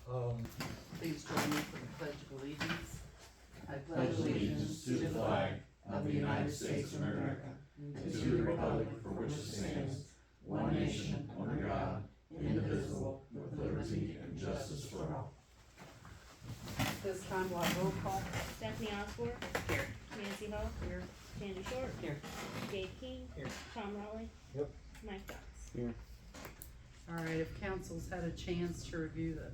Please join me for the Pledge of Allegiance. I pledge allegiance to the flag of the United States of America, and to the republic for which it stands, one nation, under God, indivisible, with liberty and justice for all. This time we'll have roll call. Stephanie Osborne. Here. Nancy Hall. Here. Sandy Short. Here. Dave King. Here. Tom Raleigh. Yep. Mike Dots. Here. All right, if council's had a chance to review the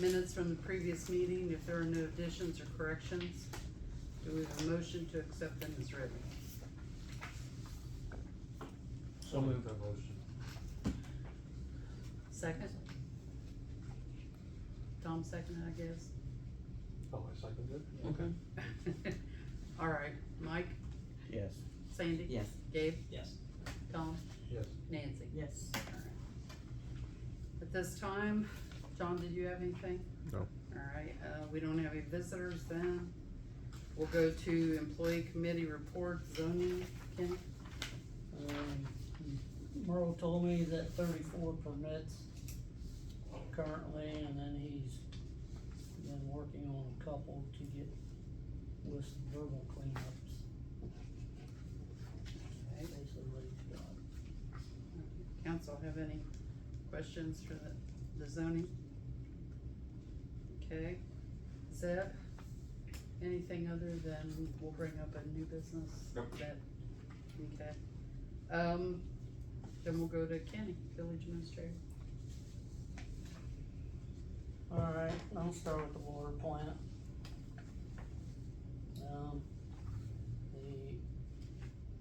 minutes from the previous meeting, if there are no additions or corrections, do we have a motion to accept them as written? So move that motion. Second? Tom seconded, I guess. Oh, I seconded it? Okay. All right, Mike, Yes. Sandy? Yes. Gabe? Yes. Tom? Yes. Nancy? Yes. All right. At this time, John, did you have anything? No. All right, we don't have any visitors then. We'll go to employee committee report, zoning, Kenny? Merle told me that 34 permits currently, and then he's been working on a couple to get with some verbal cleanups. Okay. Basically what he's got. Council have any questions for the zoning? Okay, Zeb, anything other than we'll bring up a new business? Nope. Okay, then we'll go to Kenny, village administrator. Alright, I'll start with the water plant.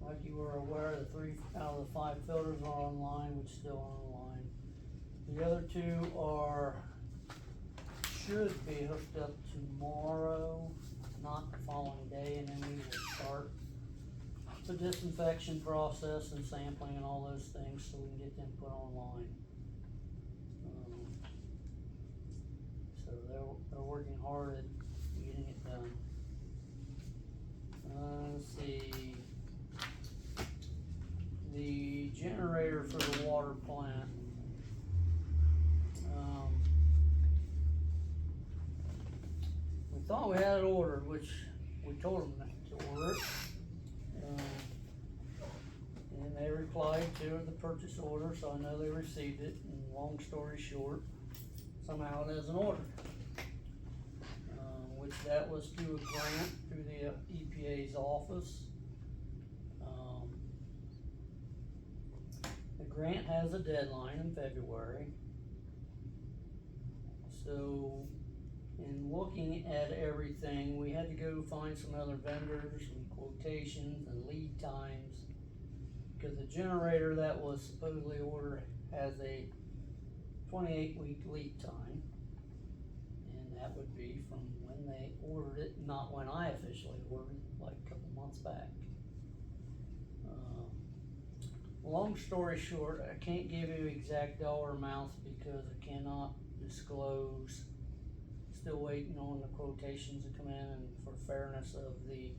Like you were aware, the 3 out of the 5 filters are online, which still are online. The other 2 should be hooked up tomorrow, not the following day, and then we will start the disinfection process and sampling and all those things so we can get them put online. So they're working hard at getting it done. Let's see. The generator for the water plant. We thought we had it ordered, which we told them to order it. And they replied to the purchase order, so I know they received it, and long story short, somehow it isn't ordered. Which that was through a grant through the EPA's office. The grant has a deadline in February. So, in looking at everything, we had to go find some other vendors and quotations and lead times. Because the generator that was supposedly ordered has a 28-week lead time. And that would be from when they ordered it, not when I officially ordered it, like a couple months back. Long story short, I can't give you exact dollar amounts because I cannot disclose. Still waiting on the quotations to come in, and for fairness of the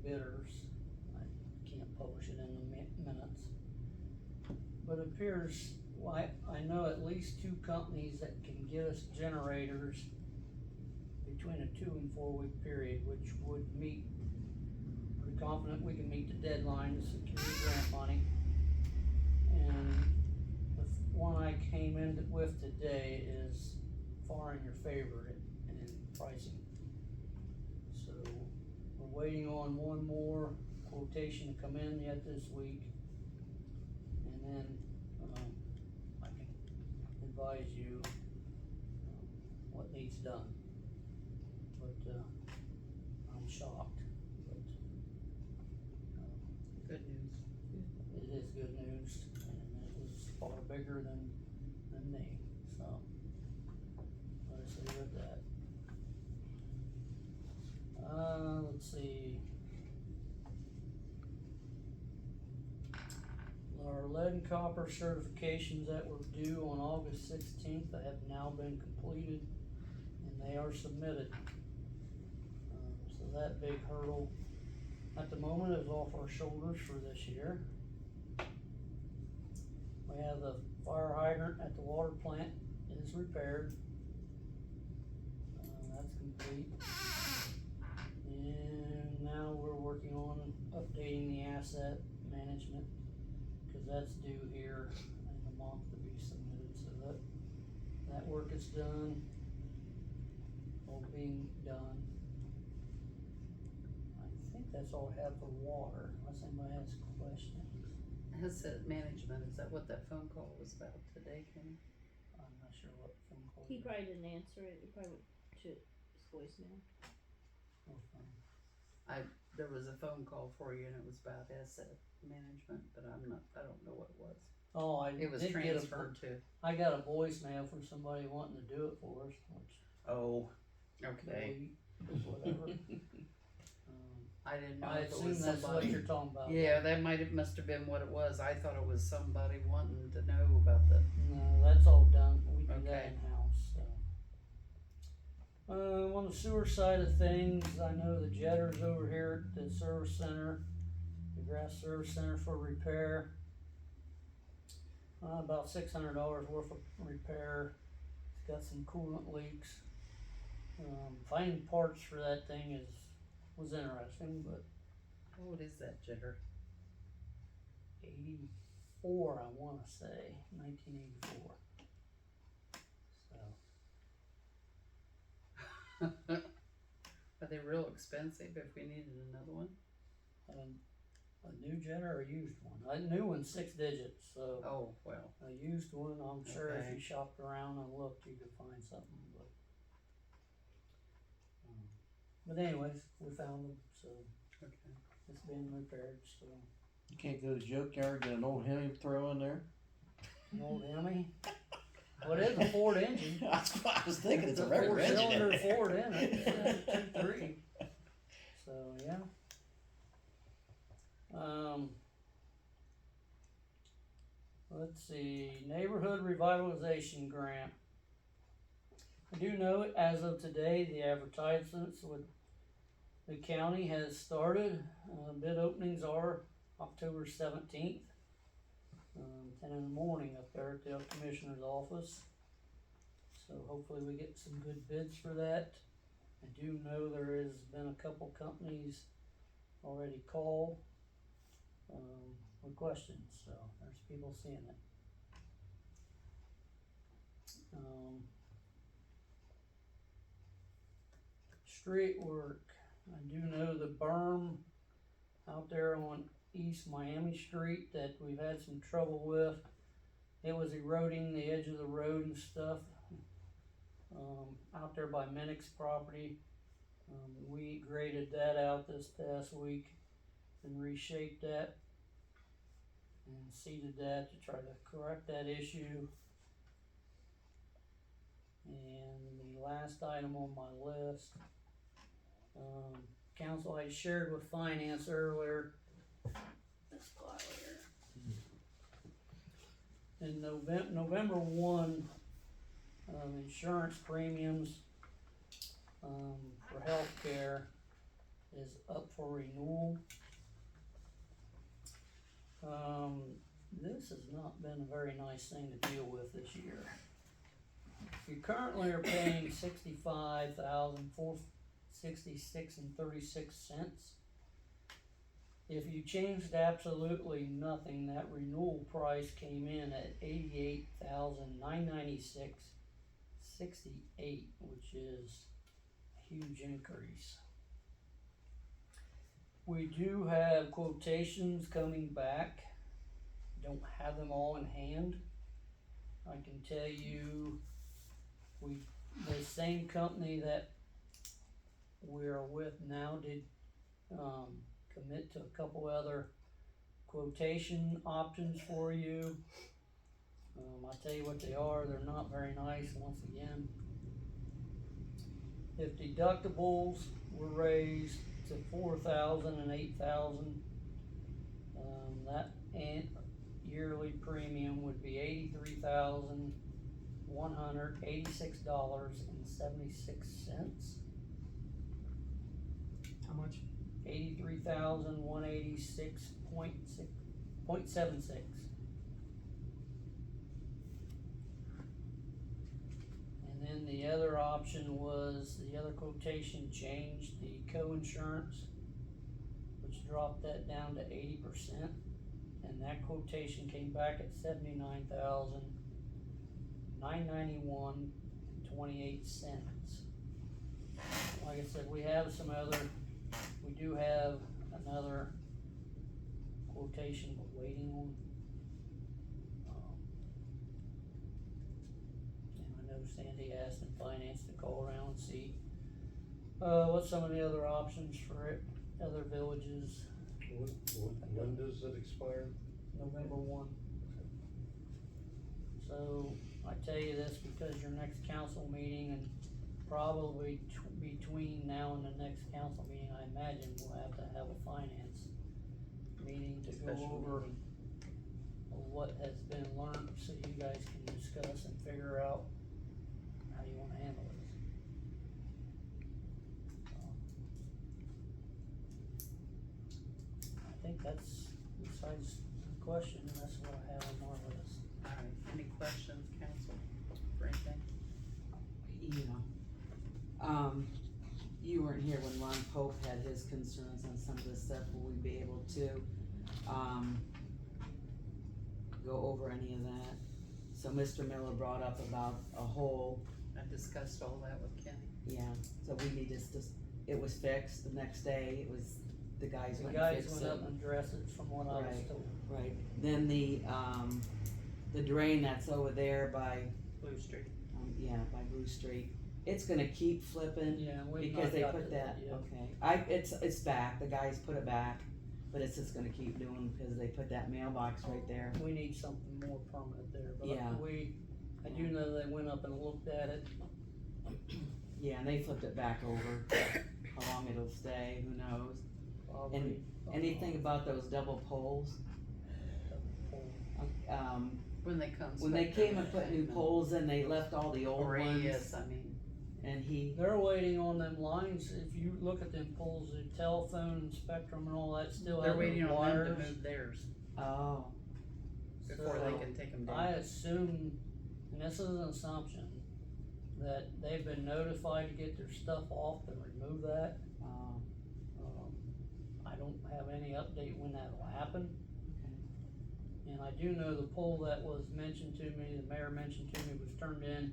bidders, I can't publish it in the minutes. But it appears, well, I know at least 2 companies that can get us generators between a 2 and 4 week period, which would meet, pretty confident we can meet the deadline to secure grant money. And the one I came in with today is far in your favor in pricing. So we're waiting on one more quotation to come in yet this week. And then I can advise you what needs done. But I'm shocked. But Good news. it is good news, and it was far bigger than me. So let's leave it at that. Let's see. Our lead and copper certifications that were due on August 16th have now been completed, and they are submitted. So that big hurdle at the moment is off our shoulders for this year. We have the fire hydrant at the water plant is repaired. that's complete. And now we're working on updating the asset management, cause that's due here in a month to be submitted, so that work is done. All being done. I think that's all I have for water, unless anybody has questions. Asset management, is that what that phone call was about today, Kenny? I'm not sure what phone call. He probably didn't answer it, he probably went to his voicemail. Oh, fine. There was a phone call for you and it was about asset management, but I don't know what it was. Oh, I It was did get transferred to. I got a voicemail from somebody wanting to do it for us, which Oh, okay. whatever. I didn't know I if it assume was that's what somebody. you're talking about. Yeah, that must have been what it was. I thought it was somebody wanting to know about the. No, that's all done. We do that Okay. in-house, so. On the sewer side of things, I know the jetter's over here at the service center, the DeGraff Service Center for repair. About $600 worth of repair. It's got some coolant leaks. Finding parts for that thing was interesting, but What is that jitter? 84, I wanna say, 1984. So, Are they real expensive if we needed another one? a new jetter or a used one? A new one's 6 digits, so Oh, well, a used one, I'm sure if Okay. you shopped around and looked, you could find something, but anyways, we found them, so okay. it's being repaired, so. You can't go to the junkyard, get an old Hemi throw in there? An old Hemi. Well, it is a Ford engine. That's what I was thinking, it's a It's regular engine. 4-cylinder Ford in it, it's a 2.3. So, yeah. Let's see, neighborhood revitalization grant. I do know it, as of today, the advertisements with the county has started. Bid openings are October 17th, 10 in the morning up there at the commissioner's office. So hopefully we get some good bids for that. I do know there has been a couple companies already called, with questions, so there's people seeing it. Street work, I do know the berm out there on East Miami Street that we've had some trouble with. It was eroding the edge of the road and stuff, out there by Minnick's property. We graded that out this past week and reshaped that and seeded that to try to correct that issue. And the last item on my list, council, I shared with finance earlier, this file here. In November 1, insurance premiums, for healthcare is up for renewal. This has not been a very nice thing to deal with this year. You currently are paying $65,466.36. If you changed absolutely nothing, that renewal price came in at $88,996.68, which is a huge increase. We do have quotations coming back. Don't have them all in hand. I can tell you, the same company that we're with now did commit to a couple other quotation options for you. I'll tell you what they are. They're not very nice, once again. If deductibles were raised to 4,000 and 8,000, that yearly premium would be $83,186.76. How much? 83,186.76. And then the other option was, the other quotation changed the co-insurance, which dropped that down to 80%, and that quotation came back at $79,991.28. Like I said, we do have another quotation we're waiting on. And I know Sandy asked in finance to call around and see, what some of the other options for it, other villages, When does it expire? November 1. So, I tell you this because your next council meeting, and probably between now and the next council meeting, I imagine we'll have to have a finance meeting to go Special over meeting. what has been learned, so you guys can discuss and figure out how you wanna handle this. I think that's, besides the question, that's what I have on my list. Alright, any questions, council, for anything? You weren't here when Ron Pope had his concerns on some of this stuff. Will we be able to, go over any of that? So Mr. Miller brought up about a hole, I discussed all that with Kenny. yeah, so we need to, it was fixed the next day, it was, the guys The went and guys fixed went it. up and addressed it from what I was Right. told. Right, then the drain that's over there by, Blue Street. by Blue Street, it's gonna keep flipping. Yeah, we Because they got put to that, yeah. okay, it's back, the guys put it back, but it's just gonna keep doing, because they put that mailbox right there. We need something more permanent there, but Yeah. I do know they went up and looked at it. Yeah, and they flipped it back over, how long it'll stay, who knows? Probably. Anything about those double poles? When they come. When they inspect came and put new everything, poles in, they left all the old or ones, AES, I mean, and he, They're waiting on them lines, if you look at them poles, the telephone, spectrum and all that still they're have waiting the on them to wires. move theirs oh, before they So, can take them down. I assume, and this is an assumption, that they've been notified to get their stuff off to remove that. oh, I don't have any update when that'll happen. okay, And I do know the pole that was mentioned to me, the mayor mentioned to me, was turned in,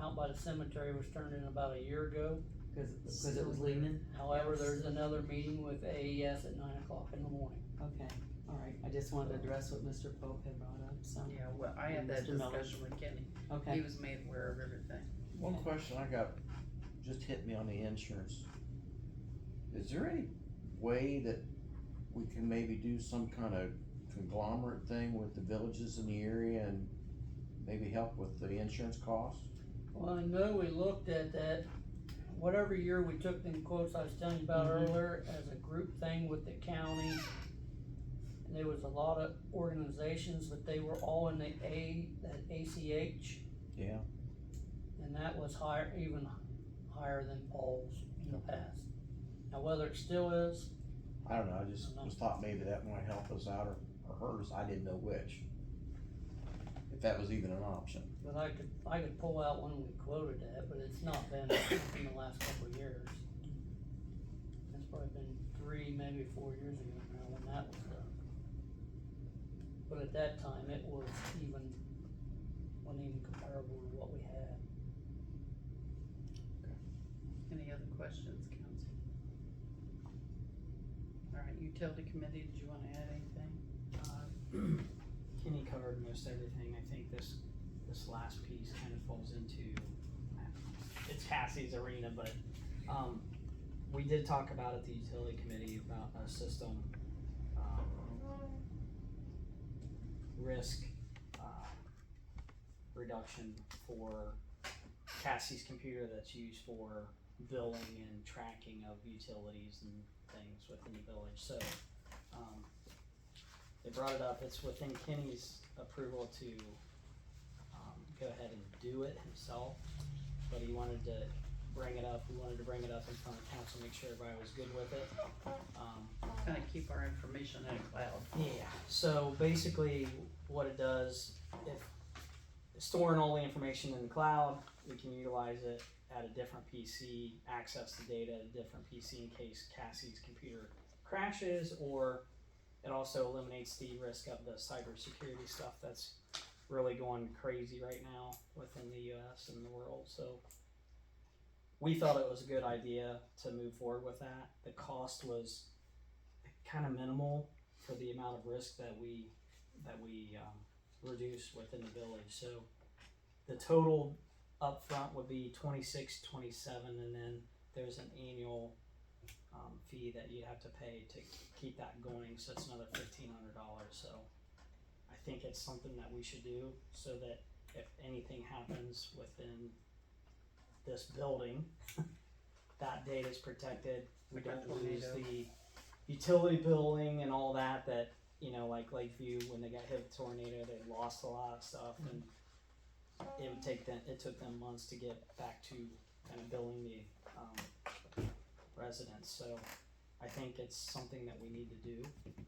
out by the cemetery, was turned in about a year ago. cause it was leaning, However, there's another meeting with AES at 9 o'clock in the morning. okay, alright, I just wanted to address what Mr. Pope had brought up, so, Yeah, well, I had that Mr. Miller. discussion with Kenny, he okay, was made aware of everything. One question I got just hit me on the insurance. Is there any way that we can maybe do some kind of conglomerate thing with the villages in the area and maybe help with the insurance costs? Well, I know we looked at that, whatever year we took them quotes I was telling you about Mhm. earlier, as a group thing with the county. And there was a lot of organizations, but they were all in that ACH. Yeah. And that was higher, even higher than Paul's in the past. Now, whether it still is, I don't know, I just was thought maybe that might help us out or hurt us, I didn't know which. If that was even an option. but I could pull out when we quoted that, but it's not been in the last couple of years. It's probably been 3, maybe 4 years ago now when that was done. But at that time, it was wasn't even comparable to what we had. Any other questions, council? Alright, utility committee, did you wanna add anything? Kenny covered most everything. I think this last piece kind of falls into, it's Cassie's arena, but, we did talk about at the utility committee about a system, risk, reduction for Cassie's computer that's used for billing and tracking of utilities and things within the village, so, they brought it up, it's within Kenny's approval to, go ahead and do it himself, but he wanted to bring it up, we wanted to bring it up in front of council, make sure everybody was good with it. Kinda keep our information in a cloud. Yeah, so basically what it does, if storing all the information in the cloud. We can utilize it at a different PC, access the data at a different PC in case Cassie's computer crashes, or it also eliminates the risk of the cybersecurity stuff that's really going crazy right now within the US and the world. So we thought it was a good idea to move forward with that. The cost was kind of minimal for the amount of risk that we reduce within the village. So the total upfront would be 26-27, and then there's an annual fee that you have to pay to keep that going. So it's another $1,500. So I think it's something that we should do so that if anything happens within this building, that data is protected. We Like a don't lose tornado. the utility billing and all that, like Lakeview, when they got hit with a tornado, they lost a lot of stuff, and it took them months to get back to kind of billing the residents. So I think it's something that we need to do.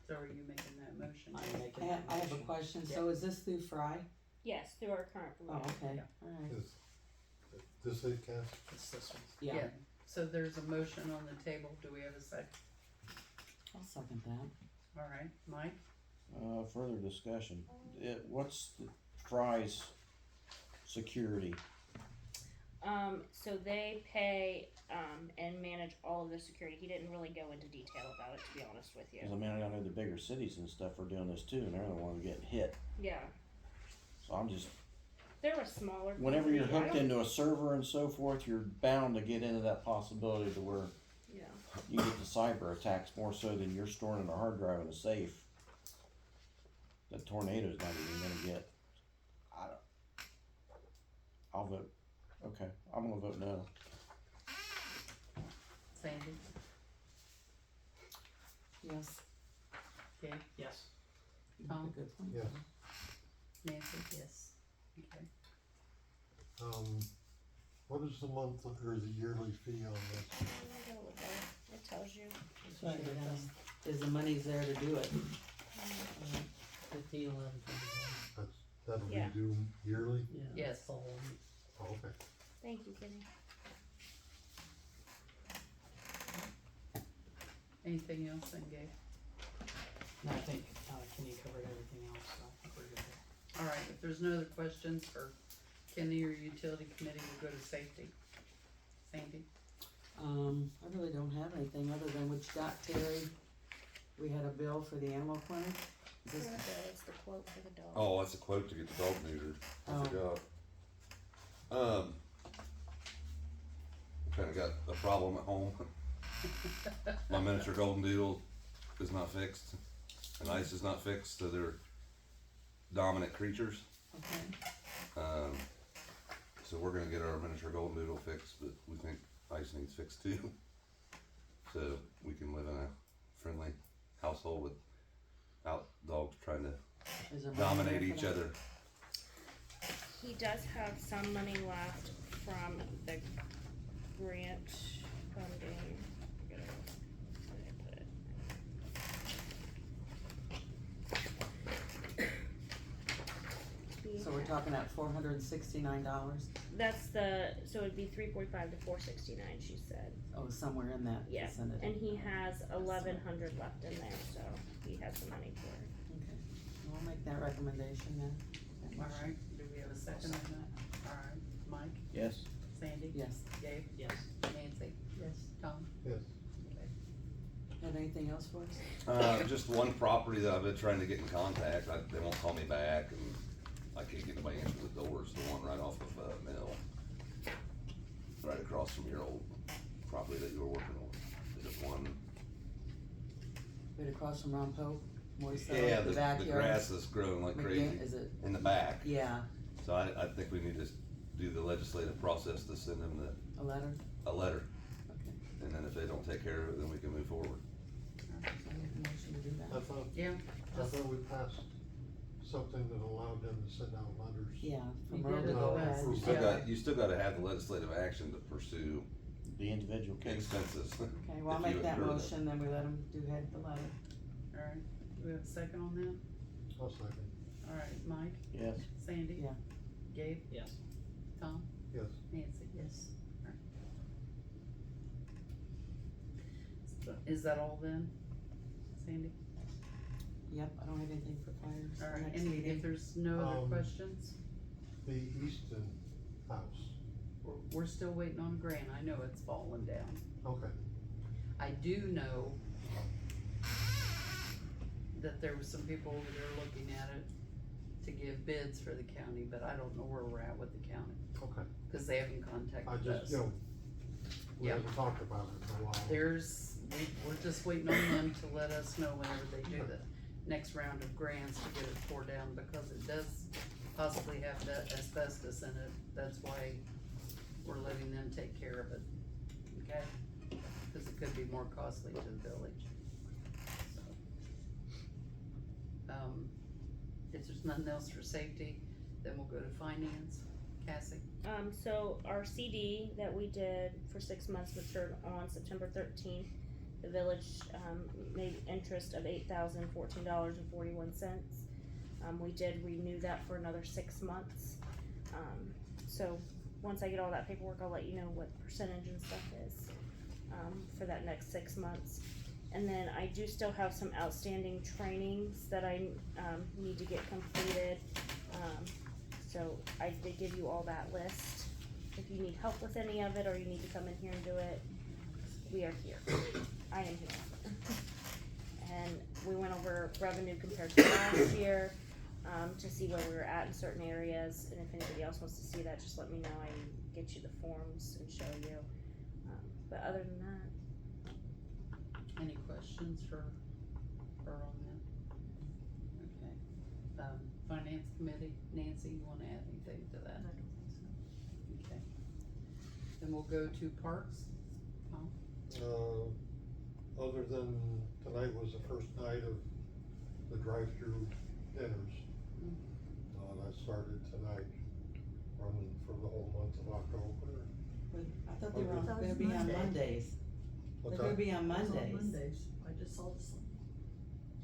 So are you making that motion? I'm making I that have a motion. question, Yeah. so is this through Fry? Yes, through our current Oh, provider. okay, Yeah. alright, Is this it, Cass? It's this one. yeah, So there's a motion on the table, do we have a second? I'll second that. Alright, Mike? Further discussion. What's the Fry's security? So they pay, and manage all of the security. He didn't really go into detail about it, to be honest with you. Cause I mean, I know the bigger cities and stuff are doing this too, and they're the ones getting hit. Yeah, So I'm just, they're a smaller whenever you're company. I hooked don't- into a server and so forth, you're bound to get into that possibility to where Yeah, you get the cyber attacks more so than you're storing in a hard drive in a safe. The tornado's not even gonna get. I'll vote. Okay, I'm gonna vote no. Sandy? Yes. Okay, Yes. You make a Tom? good point. Yes. Nancy? Yes. Okay. What is the monthly or the yearly fee on this? I gotta look at it. It tells you. Should have. Is the money's there to do it? 15, 11, 20. That'll be Yeah. due yearly? Yeah. Yes. that's all. Oh, okay. Thank you, Kenny. Anything else then, Gabe? No, I think Kenny covered everything else, so I think we're good there. Alright, if there's no other questions for Kenny or utility committee, we'll go to safety. Sandy? I really don't have anything other than what you got, Terry. We had a bill for the animal clinic. Is this- It's the quote for the dog. Oh, that's a quote to get the dog neutered. I Oh. forgot. Kinda got a problem at home. My miniature golden doodle is not fixed, and Ice is not fixed, so they're dominant creatures. Okay, So we're gonna get our miniature golden doodle fixed, but we think Ice needs fixed too. So we can live in a friendly household without dogs trying to is there money there dominate for each that? other. He does have some money left from the grant funding. I gotta- where did I put it? So we're talking at $469, That's so it'd be 345 to 469, she said. oh, somewhere in that Yeah, vicinity. and he has 1,100 left in there, so he has the money for it. Okay, well, I'll make that recommendation then. That motion. Alright, do we have a second on that? Alright, Mike? Yes. Sandy? Yes, Gabe? Yes. Nancy? Yes. Tom? Yes. Okay. have anything else for us? Just one property that I've been trying to get in contact, they won't call me back, and I can't get nobody to answer the doors, the one right off of, Mill. Right across from your old property that you were working on, is it one? Right across from Ron Pope, more so Yeah, the the backyard. grass is growing like crazy Is it, in the back, yeah, so I think we need to do the legislative process to send them a letter? a letter, Okay. and then if they don't take care of it, then we can move forward. So I make a motion to do I that. thought, Yeah, I thought we passed something that allowed them to send out letters. Yeah, You from did road it to the west. last- You you still gotta have the legislative action to pursue The individual case. expenses. Okay, well, I'll If you make that agree with motion, then we let them do head the letter. alright, do we have a second on that? I'll second. Alright, Mike? Yes. Sandy? Yeah. Gabe, Yes. Tom, Yes. Nancy, yes. Alright. Is that all then, Sandy? Yep, I don't have anything for fires. for Alright, next if meeting. there's no other Um, questions, The Easton house, we're still waiting on a grant, I know it's falling down. okay, I do know that there was some people over there looking at it to give bids for the county, but I don't know where we're at with the county, okay. cause they haven't I contacted just, us. you know, we Yeah. haven't talked about it in a while. We're just waiting on them to let us know whenever they do the next round of grants to get it tore down, because it does possibly have that asbestos in it, that's why we're letting them take care of it, okay? Cause it could be more costly to the village, so. If there's nothing else for safety, then we'll go to finance, Cassie. So our CD that we did for 6 months matured on September 13th. The village, made interest of $8,014.41. We did renew that for another 6 months. So once I get all that paperwork, I'll let you know what the percentage and stuff is, for that next 6 months. And then I do still have some outstanding trainings that I, need to get completed. So I did give you all that list. If you need help with any of it, or you need to come in here and do it, we are here. I am here. And we went over revenue compared to last year, to see where we were at in certain areas. And if anybody else wants to see that, just let me know. I can get you the forms and show you. But other than that, Any questions for her on that? Okay, finance committee, Nancy, you wanna add anything to that? Okay, then we'll go to parks, Tom? Other than tonight was the first night of the drive-through dinners. That started tonight, running for the whole month of October. But I thought they were Okay. gonna be on Mondays. They're What's gonna that? be on It's on Mondays. Mondays, I just saw this one.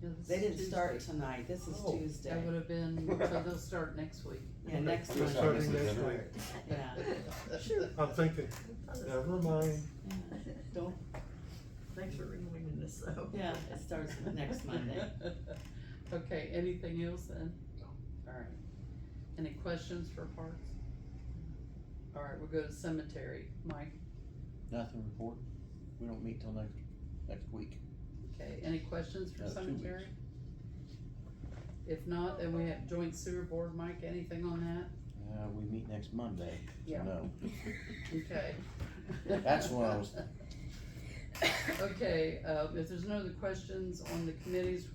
Yeah, this They is didn't start Tuesday. tonight, this is Oh, Tuesday. That would've been, so they'll start next week. Yeah, next They're Monday. starting next week. Yeah, I'm thinking, never mind. yeah, don't, Thanks for renewing this though. yeah, it starts next Monday. Okay, anything else then? Alright, any questions for parks? Alright, we'll go to cemetery, Mike, Nothing report. We don't meet till next week. okay, any questions for 2 cemetery? If not, then we have joint sewer board, Mike, anything on that? We meet next Monday. So Yeah. No. Okay. That's what I was- Okay, if there's no other questions on the committees,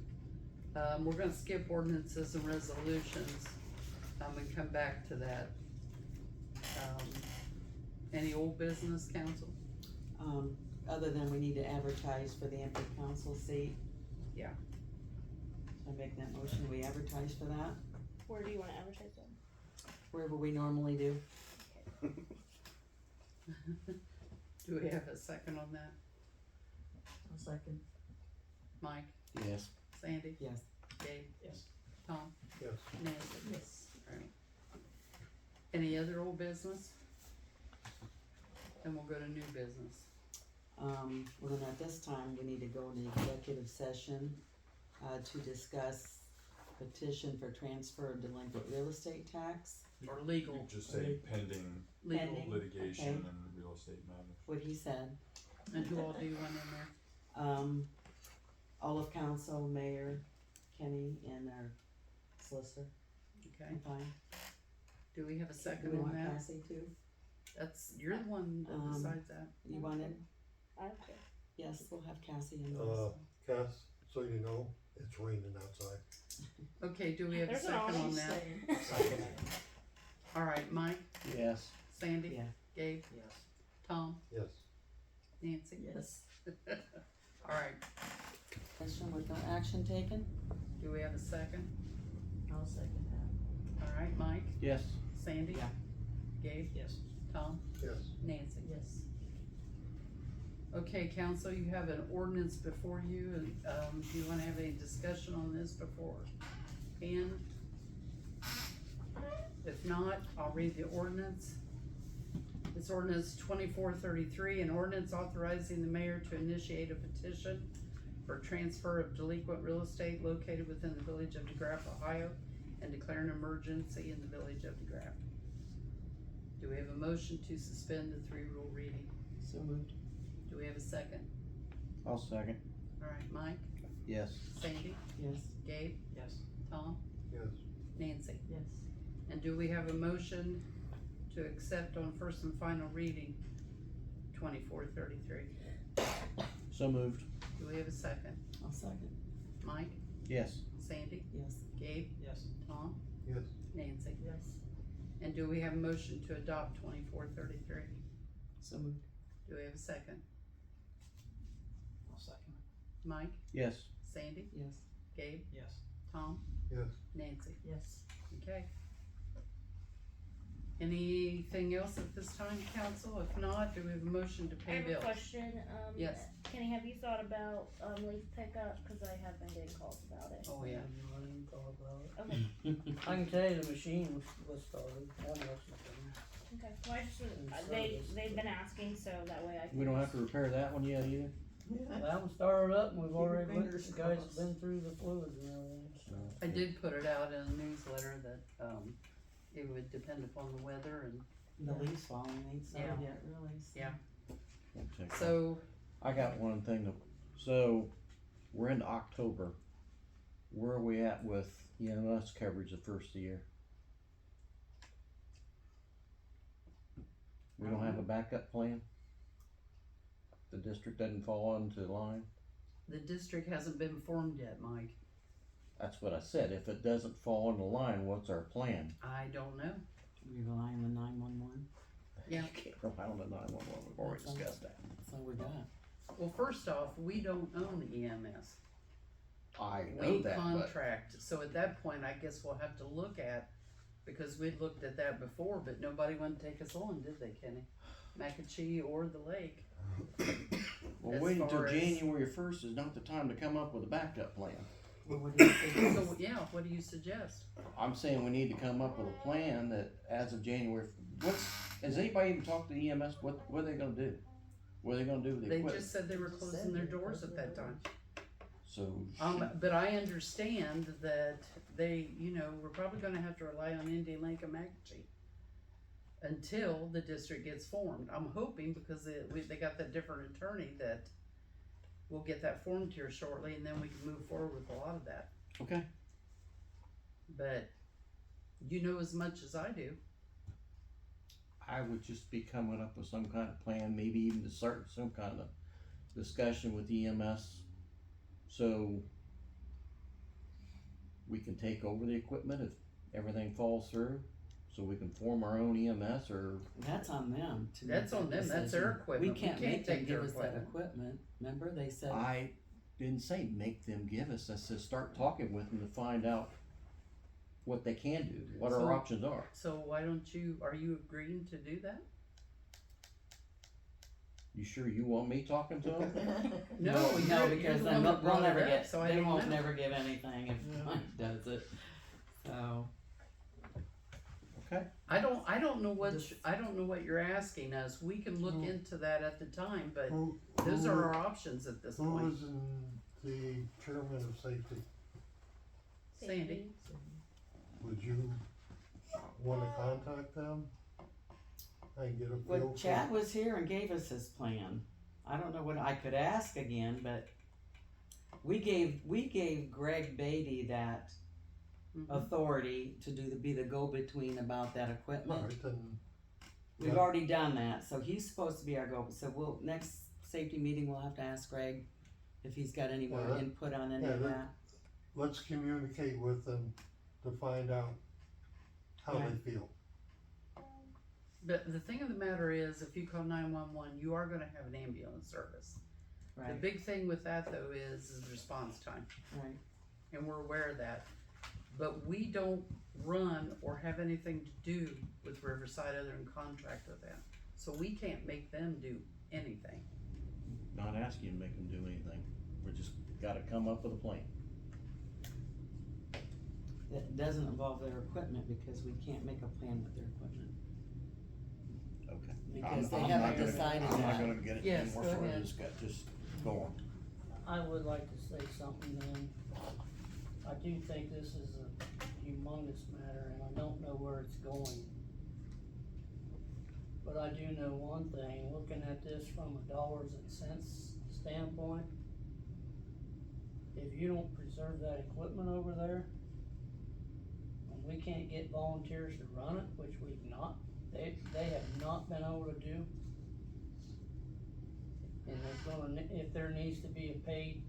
we're gonna skip ordinances and resolutions, and come back to that. Any old business, council? Other than we need to advertise for the empty council seat. Yeah. I make that motion, we advertise for that, where do you wanna advertise that? wherever we normally do. Do we have a second on that? A second. Mike, Yes. Sandy? Yes. Gabe? Yes. Tom? Yes. Nancy? Yes. Right. Any other old business? Then we'll go to new business. Well, then at this time, we need to go into executive session, to discuss petition for transfer of delinquent real estate tax. Or You legal, could just say pending legal, Pending. litigation Okay. and real estate matters. What he said. and who all do you want in there? All of council, mayor, Kenny, and our solicitor. Okay, I'm fine. do we have a Do second we on want that? Cassie too? You're the one that decides that. You want it? I don't care. Yes, we'll have Cassie in this. Cass, so you know, it's raining outside. Okay, do we have a There's an second on awning that? Alright, Mike, Yes. Sandy, Yeah. Gabe, Yes. Tom, Yes. Nancy? Yes. Alright, Question with no action taken? do we have a second? I'll second that. Alright, Mike, Yes. Sandy? Yeah. Gabe, Yes. Tom, Yes. Nancy? Yes. Okay, council, you have an ordinance before you, and, do you wanna have any discussion on this before? And, If not, I'll read the ordinance. It's ordinance 2433, an ordinance authorizing the mayor to initiate a petition for transfer of delinquent real estate located within the village of DeGraff, Ohio, and declare an emergency in the village of DeGraff. Do we have a motion to suspend the 3-rule reading? So moved. Do we have a second? I'll second. Alright, Mike, Yes. Sandy, Yes. Gabe, Yes. Tom, Yes. Nancy. Yes. And do we have a motion to accept on first and final reading 2433? So moved. Do we have a second? I'll second. Mike, Yes. Sandy, Yes. Gabe, Yes. Tom, Yes. Nancy. Yes. And do we have a motion to adopt 2433? So moved. Do we have a second? I'll second. Mike, Yes. Sandy, Yes. Gabe, Yes. Tom, Yes. Nancy. Yes. Okay. Anything else at this time, council? If not, do we have a motion to I pay have a bills? question, Yes. Kenny, have you thought about, leaf pickup, cause I have been getting calls about it. Oh, yeah. I didn't thought about it. Okay, I can tell you the machine was started, that must have been. okay, well, I just, And they've been asking, so that way I can. We don't have to repair that one yet either? That one started up and we've Keep your already, fingers the guys have crossed. been through the fluids and everything, so. I did put it out in a newsletter that, it would depend upon the weather and, The leaves falling ain't started Yeah. yet, really. So. Yeah. We'll check that. so, I got one thing to, so we're into October. Where are we at with EMS coverage the first of the year? We don't have a backup plan? The district doesn't fall into line? the district hasn't been formed yet, Mike. That's what I said. If it doesn't fall into line, what's our plan? I don't know. We rely on the 911. Yeah. You can't rely on the 911. We've already That's all. discussed that. That's all we got. Well, first off, we don't own the EMS. I know We that, but contract, so at that point, I guess we'll have to look at, because we'd looked at that before, but nobody wanted to take us on, did they, Kenny? McAchee or the lake. well, as waiting until far as- January 1st is not the time to come up with a backup plan. Well, what do you think? So, yeah, what do you suggest? I'm saying we need to come up with a plan that as of January, has anybody even talked to the EMS? What are they gonna do? What are they gonna do with the They equipment? just said they were closing their doors at that time. So, But I understand that they, we're probably gonna have to rely on Indian Lake and McAchee until the district gets formed. I'm hoping because they got that different attorney that we'll get that formed here shortly and then we can move forward with a lot of that. okay, But you know as much as I do. I would just be coming up with some kind of plan, maybe even to start some kind of discussion with EMS. So we can take over the equipment if everything falls through, so we can form our own EMS or, That's on them. To That's make on that them, that's their decision. equipment. We can't We can't make them take their give us that equipment. equipment. Remember, they said. I didn't say make them give us, I said start talking with them to find out what they can do, what our So- options are. So why don't are you agreeing to do that? You sure you want me talking to them? No, you're because the then one that we'll brought never it up, get, so I they don't won't know. never give anything if Mike does it. So, Okay. I don't know what, This- I don't know what you're asking us. We can look Who- into that at the time, but Who, those who- are our options at this Who point. is in the chairman of safety? Sandy, Would you wanna contact them? And get a feel well, for? Chad was here and gave us his plan. I don't know what, I could ask again, but we gave Greg Beatty that Mhm. authority to be the go-between about that equipment. Alright, then, We've Yeah. already done that, so he's supposed to be our go, so next safety meeting, we'll have to ask Greg if he's got any more Yeah, input on any yeah, of that- that. let's communicate with them to find out how Yeah. they feel. but the thing of the matter is, if you call 911, you are gonna have an ambulance service. The Right, big thing with that though is response time, right. and we're aware of that. But we don't run or have anything to do with Riverside other than contract with them. So we can't make them do anything. Not asking you to make them do anything. We just gotta come up with a plan. that doesn't involve their equipment, because we can't make a plan with their equipment. Okay. Because they I'm not haven't gonna- decided I'm not that. gonna get it Yes, anymore go further, ahead. just go on. I would like to say something then. I do think this is a humongous matter and I don't know where it's going. But I do know one thing, looking at this from a dollars and cents standpoint, if you don't preserve that equipment over there, and we can't get volunteers to run it, which we've not, they have not been able to do. And there's gonna, if there needs to be a paid,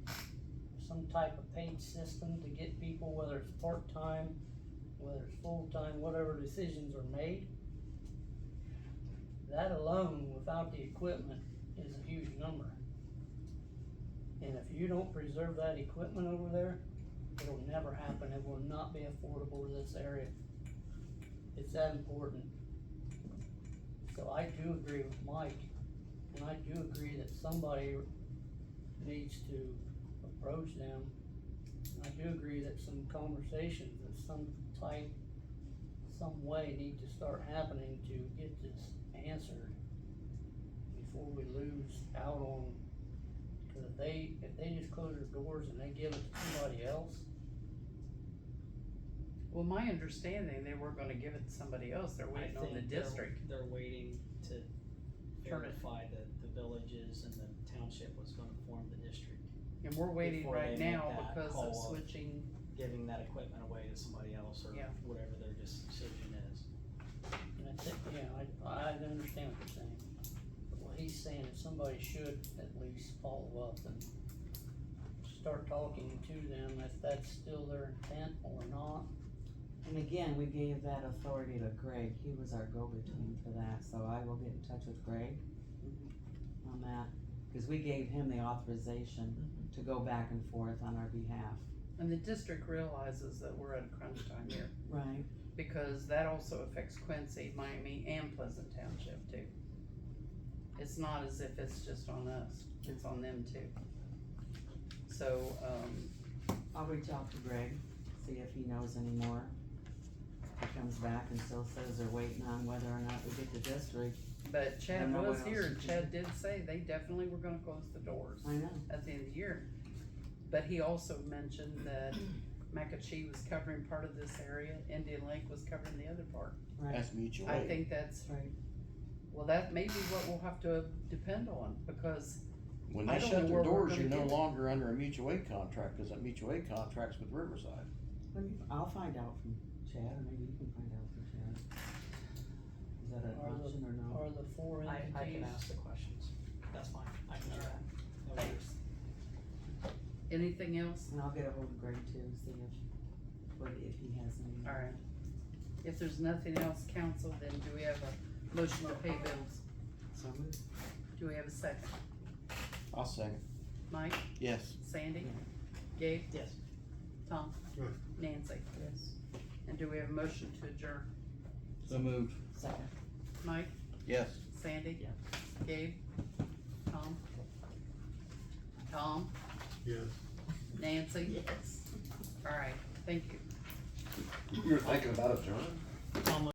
some type of paid system to get people, whether it's part-time, whether it's full-time, whatever decisions are made, that alone, without the equipment, is a huge number. And if you don't preserve that equipment over there, it'll never happen, it will not be affordable to this area. It's that important. So I do agree with Mike, and I do agree that somebody needs to approach them. And I do agree that some conversations of some type, some way need to start happening to get this answered before we lose out on, cause if they just close their doors and they give it to somebody else, Well, my understanding, they were gonna give it to somebody else, they're I waiting on the think district. they're waiting to Turn it. verify that the villages and the township was gonna form the district, And we're waiting before right they make now that because call of up. switching, giving that equipment away to somebody else or Yeah. whatever their decision is. and I think, yeah, I understand what you're saying. But what he's saying is somebody should at least follow up and start talking to them if that's still their intent or not. And again, we gave that authority to Greg, he was our go-between for that, so I will get in touch with Greg on that, cause we gave him the authorization to go back and forth on our behalf. and the district realizes that we're at a crunch time here. Right. Because that also affects Quincy, Miami, and Pleasant Township too. It's not as if it's just on us, it's on them too. So, I'll reach out to Greg, see if he knows any more. If he comes back and still says they're waiting on whether or not we get the district, but Chad don't know was what here, else and to Chad did say they definitely were gonna close the doors I know. at the end of the year. But he also mentioned that McAchee was covering part of this area, Indian Lake was covering the other part. Right, That's mutual I aid. think that's, right. well, that may be what we'll have to depend on, because When I they don't shut know their where we're doors, you're gonna no get it. longer under a mutual aid contract, cause that mutual aid contract's with Riverside. I'll find out from Chad, or maybe you can find out from Chad. Is that an Are the- option or no? Are the four I can entities, ask the questions, that's fine, I can do that. No Thanks. worries. Anything else? And I'll get ahold of Greg too, see if he has any. Alright. If there's nothing else, council, then do we have a motion to pay bills? So moved. Do we have a second? I'll second. Mike, Yes. Sandy, Gabe, Yes. Tom, Yes. Nancy? Yes. And do we have a motion to adjourn? So moved. Second. Mike, Yes. Sandy? Yeah. Gabe? Tom? Tom? Yes. Nancy? Yes. Alright, thank you. You were thinking about adjourning?